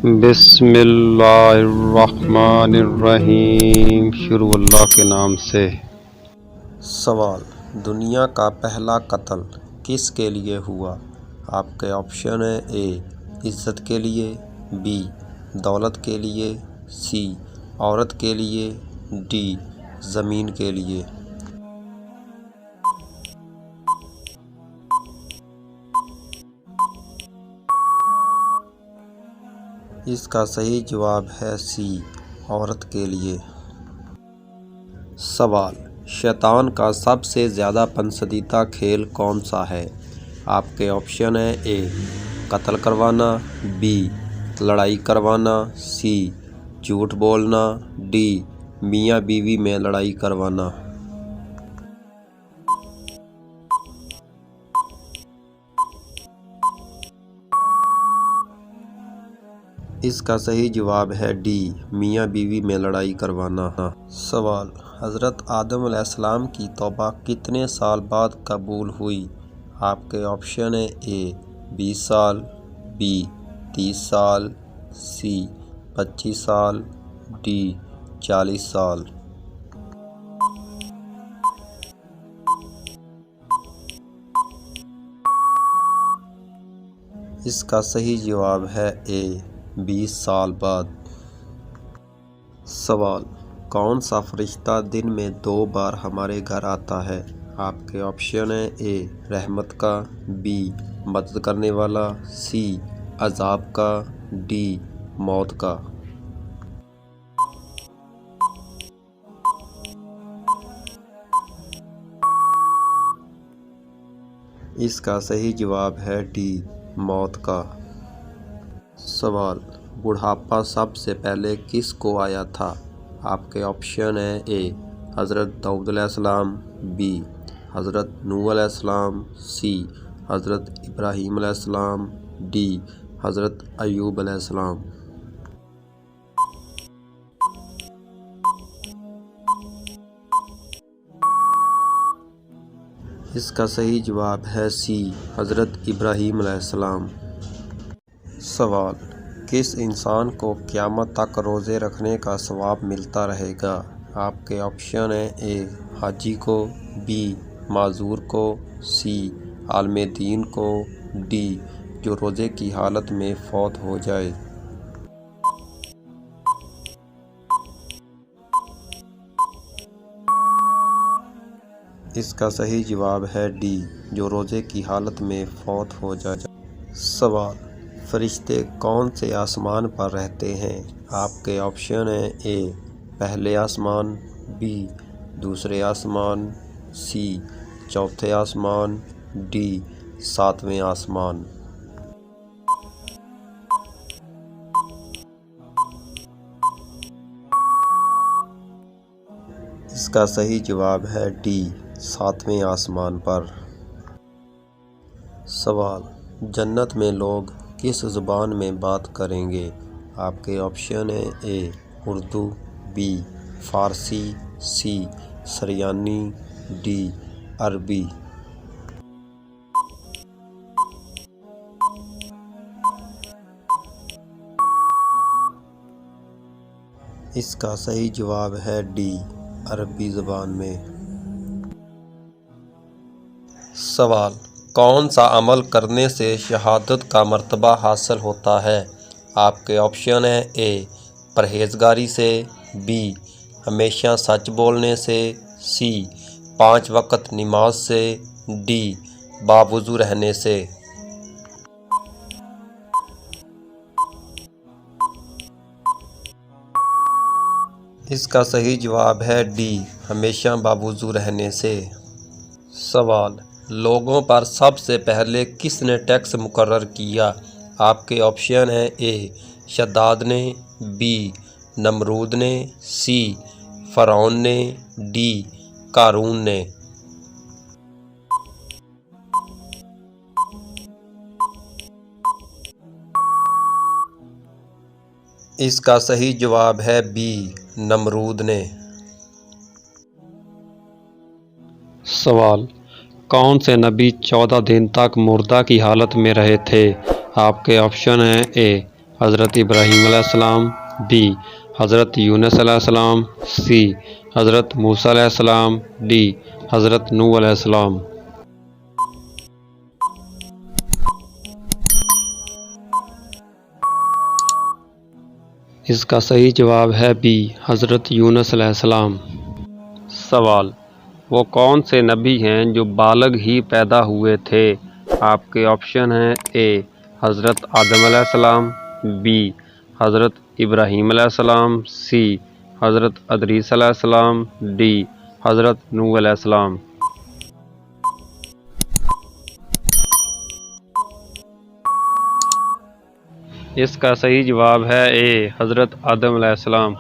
بسم اللہ الرحمن الرحیم، شروع اللہ کے نام سے۔ سوال: دنیا کا پہلا قتل کس کے لیے ہوا؟ آپ کے آپشن ہیں: اے عزت کے لیے، بی دولت کے لیے، سی عورت کے لیے، ڈی زمین کے لیے۔ اس کا صحیح جواب ہے سی عورت کے لیے۔ سوال: شیطان کا سب سے زیادہ پسندیدہ کھیل کون سا ہے؟ آپ کے آپشن ہیں: اے قتل کروانا، بی لڑائی کروانا، سی جھوٹ بولنا، ڈی میاں بیوی میں لڑائی کروانا۔ اس کا صحیح جواب ہے ڈی میاں بیوی میں لڑائی کروانا۔ سوال: حضرت آدم علیہ السلام کی توبہ کتنے سال بعد قبول ہوئی؟ آپ کے آپشن ہیں: اے 20 سال، بی 30 سال، سی 25 سال، ڈی 40 سال۔ اس کا صحیح جواب ہے اے 20 سال بعد۔ سوال: کون سا فرشتہ دن میں 2 بار ہمارے گھر آتا ہے؟ آپ کے آپشن ہیں: اے رحمت کا، بی مدد کرنے والا، سی عذاب کا، ڈی موت کا۔ اس کا صحیح جواب ہے ڈی موت کا۔ سوال: بڑھاپا سب سے پہلے کس کو آیا تھا؟ آپ کے آپشن ہیں: اے حضرت داؤد علیہ السلام، بی حضرت نوح علیہ السلام، سی حضرت ابراہیم علیہ السلام، ڈی حضرت ایوب علیہ السلام۔ اس کا صحیح جواب ہے سی حضرت ابراہیم علیہ السلام۔ سوال: کس انسان کو قیامت تک روزے رکھنے کا ثواب ملتا رہے گا؟ آپ کے آپشن ہیں: اے حاجی کو، بی معذور کو، سی عالم دین کو، ڈی جو روزے کی حالت میں فوت ہو جائے۔ اس کا صحیح جواب ہے ڈی جو روزے کی حالت میں فوت ہو جائے۔ سوال: فرشتے کون سے آسمان پر رہتے ہیں؟ آپ کے آپشن ہیں: اے پہلے آسمان، بی دوسرے آسمان، سی چوتھے آسمان، ڈی 7ویں آسمان۔ اس کا صحیح جواب ہے ڈی 7ویں آسمان پر۔ سوال: جنت میں لوگ کس زبان میں بات کریں گے؟ آپ کے آپشن ہیں: اے اردو، بی فارسی، سی سریانی، ڈی عربی۔ اس کا صحیح جواب ہے ڈی عربی زبان میں۔ سوال: کون سا عمل کرنے سے شہادت کا مرتبہ حاصل ہوتا ہے؟ آپ کے آپشن ہیں: اے پرہیزگاری سے، بی ہمیشہ سچ بولنے سے، سی 5 وقت نماز سے، ڈی باوضو رہنے سے۔ اس کا صحیح جواب ہے ڈی ہمیشہ باوضو رہنے سے۔ سوال: لوگوں پر سب سے پہلے کس نے ٹیکس مقرر کیا؟ آپ کے آپشن ہیں: اے شداد نے، بی نمرود نے، سی فرعون نے، ڈی قارون نے۔ اس کا صحیح جواب ہے بی نمرود نے۔ سوال: کون سے نبی 14 دن تک مردہ کی حالت میں رہے تھے؟ آپ کے آپشن ہیں: اے حضرت ابراہیم علیہ السلام، بی حضرت یونس علیہ السلام، سی حضرت موسیٰ علیہ السلام، ڈی حضرت نوح علیہ السلام۔ اس کا صحیح جواب ہے بی حضرت یونس علیہ السلام۔ سوال: وہ کون سے نبی ہیں جو بالغ ہی پیدا ہوئے تھے؟ آپ کے آپشن ہیں: اے حضرت آدم علیہ السلام، بی حضرت ابراہیم علیہ السلام، سی حضرت ادریس علیہ السلام، ڈی حضرت نوح علیہ السلام۔ اس کا صحیح جواب ہے اے حضرت آدم علیہ السلام۔